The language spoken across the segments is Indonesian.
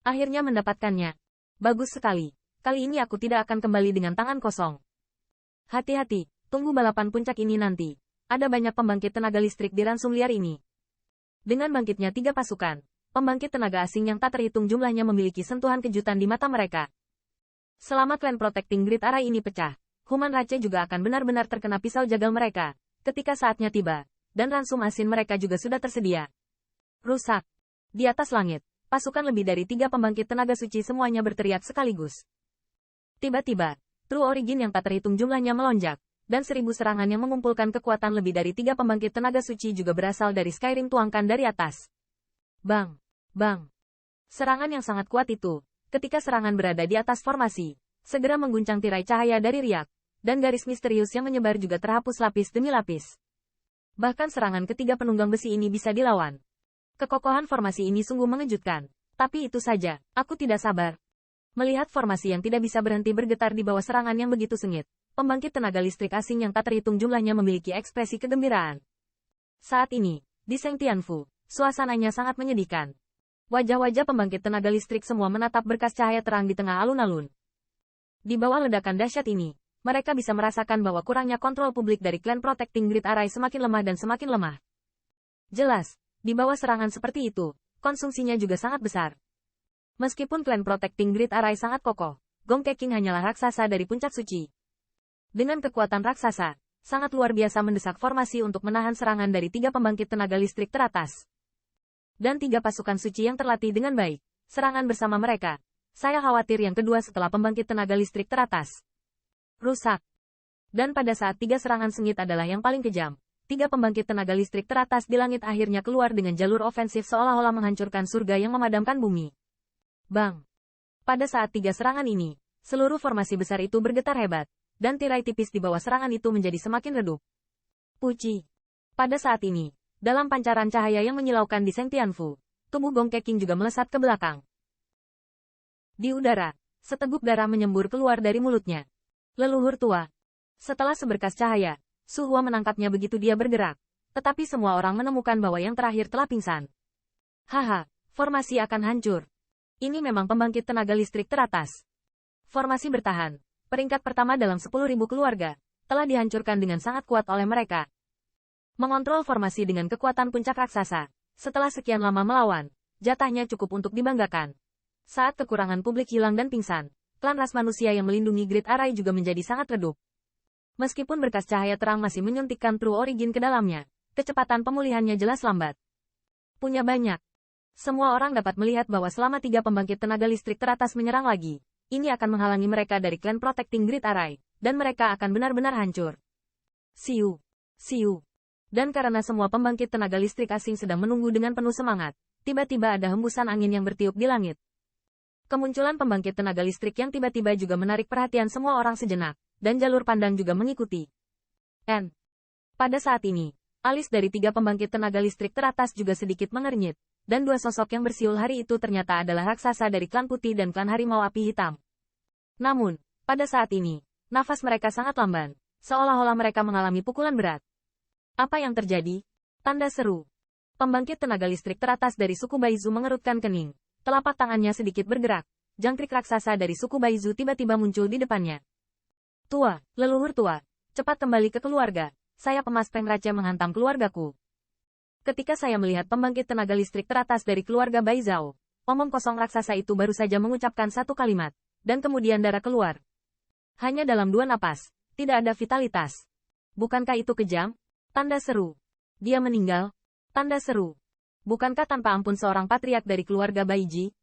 Akhirnya mendapatkannya. Bagus sekali. Kali ini aku tidak akan kembali dengan tangan kosong. Hati-hati, tunggu balapan puncak ini nanti. Ada banyak pembangkit tenaga listrik di ransum liar ini. Dengan bangkitnya 3 pasukan, pembangkit tenaga asing yang tak terhitung jumlahnya memiliki sentuhan kejutan di mata mereka. Selama klan Protecting Grid Array ini pecah, Human Rache juga akan benar-benar terkena pisau jagal mereka, ketika saatnya tiba, dan ransum asin mereka juga sudah tersedia. Rusak. Di atas langit, pasukan lebih dari 3 pembangkit tenaga suci semuanya berteriak sekaligus. Tiba-tiba, True Origin yang tak terhitung jumlahnya melonjak, dan 1000 serangan yang mengumpulkan kekuatan lebih dari 3 pembangkit tenaga suci juga berasal dari Skyrim tuangkan dari atas. Bang! Bang! Serangan yang sangat kuat itu, ketika serangan berada di atas formasi, segera mengguncang tirai cahaya dari riak, dan garis misterius yang menyebar juga terhapus lapis demi lapis. Bahkan serangan ketiga penunggang besi ini bisa dilawan. Kekokohan formasi ini sungguh mengejutkan. Tapi itu saja, aku tidak sabar. Melihat formasi yang tidak bisa berhenti bergetar di bawah serangan yang begitu sengit, pembangkit tenaga listrik asing yang tak terhitung jumlahnya memiliki ekspresi kegembiraan. Saat ini, di Seng Tianfu, suasananya sangat menyedihkan. Wajah-wajah pembangkit tenaga listrik semua menatap berkas cahaya terang di tengah alun-alun. Di bawah ledakan dahsyat ini, mereka bisa merasakan bahwa kurangnya kontrol publik dari klan Protecting Grid Array semakin lemah dan semakin lemah. Jelas, di bawah serangan seperti itu, konsumsinya juga sangat besar. Meskipun klan Protecting Grid Array sangat kokoh, Gong Keqing hanyalah raksasa dari puncak suci. Dengan kekuatan raksasa, sangat luar biasa mendesak formasi untuk menahan serangan dari 3 pembangkit tenaga listrik teratas. Dan 3 pasukan suci yang terlatih dengan baik, serangan bersama mereka. Saya khawatir yang kedua setelah pembangkit tenaga listrik teratas. Rusak. Dan pada saat 3 serangan sengit adalah yang paling kejam, 3 pembangkit tenaga listrik teratas di langit akhirnya keluar dengan jalur ofensif seolah-olah menghancurkan surga yang memadamkan bumi. Bang! Pada saat 3 serangan ini, seluruh formasi besar itu bergetar hebat, dan tirai tipis di bawah serangan itu menjadi semakin redup. Puci! Pada saat ini, dalam pancaran cahaya yang menyilaukan di Seng Tianfu, tubuh Gong Keqing juga melesat ke belakang. Di udara, seteguk darah menyembur keluar dari mulutnya. Leluhur tua. Setelah seberkas cahaya, Su Hua menangkapnya begitu dia bergerak, tetapi semua orang menemukan bahwa yang terakhir telah pingsan. Haha, formasi akan hancur. Ini memang pembangkit tenaga listrik teratas. Formasi bertahan, peringkat pertama dalam 10.000 keluarga, telah dihancurkan dengan sangat kuat oleh mereka. Mengontrol formasi dengan kekuatan puncak raksasa, setelah sekian lama melawan, jatahnya cukup untuk dibanggakan. Saat kekurangan publik hilang dan pingsan, klan ras manusia yang melindungi Grid Array juga menjadi sangat redup. Meskipun berkas cahaya terang masih menyuntikkan True Origin ke dalamnya, kecepatan pemulihannya jelas lambat. Punya banyak. Semua orang dapat melihat bahwa selama 3 pembangkit tenaga listrik teratas menyerang lagi, ini akan menghalangi mereka dari klan Protecting Grid Array, dan mereka akan benar-benar hancur. Siu. Siu. Dan karena semua pembangkit tenaga listrik asing sedang menunggu dengan penuh semangat, tiba-tiba ada hembusan angin yang bertiup di langit. Kemunculan pembangkit tenaga listrik yang tiba-tiba juga menarik perhatian semua orang sejenak, dan jalur pandang juga mengikuti. Pada saat ini, alis dari 3 pembangkit tenaga listrik teratas juga sedikit mengernyit, dan 2 sosok yang bersiul hari itu ternyata adalah raksasa dari klan putih dan klan harimau api hitam. Namun, pada saat ini, nafas mereka sangat lamban, seolah-olah mereka mengalami pukulan berat. Apa yang terjadi? Tanda seru. Pembangkit tenaga listrik teratas dari suku Baizu mengerutkan kening. Telapak tangannya sedikit bergerak. Jangkrik raksasa dari suku Baizu tiba-tiba muncul di depannya. Tua, leluhur tua, cepat kembali ke keluarga. Saya Pemas Peng Rache menghantam keluargaku. Ketika saya melihat pembangkit tenaga listrik teratas dari keluarga Baizhao, omong kosong raksasa itu baru saja mengucapkan satu kalimat, dan kemudian darah keluar. Hanya dalam 2 napas, tidak ada vitalitas. Bukankah itu kejam? Tanda seru. Dia meninggal? Tanda seru. Bukankah tanpa ampun seorang patriark dari keluarga Baiji?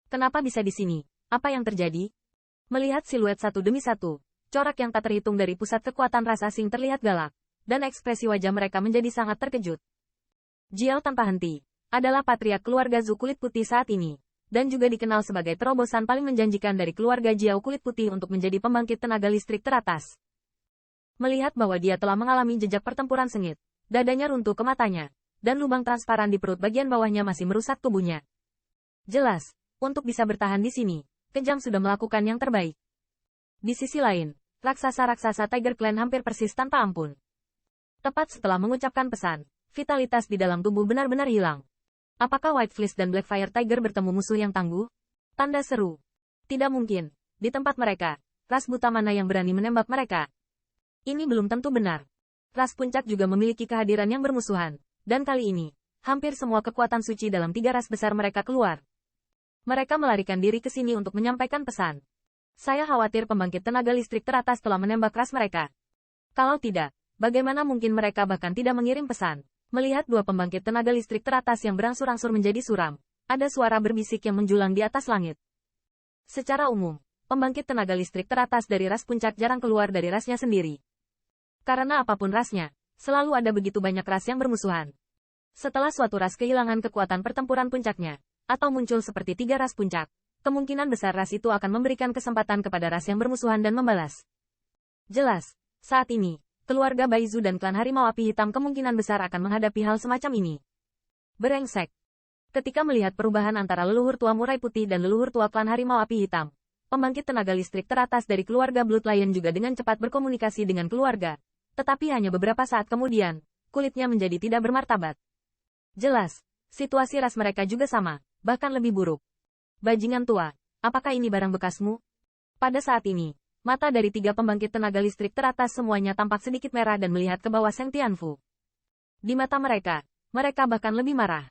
Kenapa bisa di sini? Apa yang terjadi? Melihat siluet satu demi satu, corak yang tak terhitung dari pusat kekuatan ras asing terlihat galak, dan ekspresi wajah mereka menjadi sangat terkejut. Jiao tanpa henti, adalah patriark keluarga Zhu kulit putih saat ini, dan juga dikenal sebagai terobosan paling menjanjikan dari keluarga Jiao kulit putih untuk menjadi pembangkit tenaga listrik teratas. Melihat bahwa dia telah mengalami jejak pertempuran sengit, dadanya runtuh ke matanya, dan lubang transparan di perut bagian bawahnya masih merusak tubuhnya. Jelas, untuk bisa bertahan di sini, Kejam sudah melakukan yang terbaik. Di sisi lain, raksasa-raksasa Tiger Clan hampir persis tanpa ampun. Tepat setelah mengucapkan pesan, vitalitas di dalam tubuh benar-benar hilang. Apakah White Fleece dan Blackfire Tiger bertemu musuh yang tangguh? Tanda seru. Tidak mungkin. Di tempat mereka, ras buta mana yang berani menembak mereka? Ini belum tentu benar. Ras puncak juga memiliki kehadiran yang bermusuhan. Dan kali ini, hampir semua kekuatan suci dalam 3 ras besar mereka keluar. Mereka melarikan diri ke sini untuk menyampaikan pesan. Saya khawatir pembangkit tenaga listrik teratas telah menembak ras mereka. Kalau tidak, bagaimana mungkin mereka bahkan tidak mengirim pesan? Melihat 2 pembangkit tenaga listrik teratas yang berangsur-angsur menjadi suram, ada suara berbisik yang menjulang di atas langit. Secara umum, pembangkit tenaga listrik teratas dari ras puncak jarang keluar dari rasnya sendiri. Karena apapun rasnya, selalu ada begitu banyak ras yang bermusuhan. Setelah suatu ras kehilangan kekuatan pertempuran puncaknya, atau muncul seperti 3 ras puncak, kemungkinan besar ras itu akan memberikan kesempatan kepada ras yang bermusuhan dan membalas. Jelas, saat ini, keluarga Baizu dan klan Harimau Api Hitam kemungkinan besar akan menghadapi hal semacam ini. Brengsek. Ketika melihat perubahan antara leluhur tua murai putih dan leluhur tua klan Harimau Api Hitam, pembangkit tenaga listrik teratas dari keluarga Blood Lion juga dengan cepat berkomunikasi dengan keluarga. Tetapi hanya beberapa saat kemudian, kulitnya menjadi tidak bermartabat. Jelas, situasi ras mereka juga sama, bahkan lebih buruk. Bajingan tua, apakah ini barang bekasmu? Pada saat ini, mata dari 3 pembangkit tenaga listrik teratas semuanya tampak sedikit merah dan melihat ke bawah Seng Tianfu. Di mata mereka, mereka bahkan lebih marah.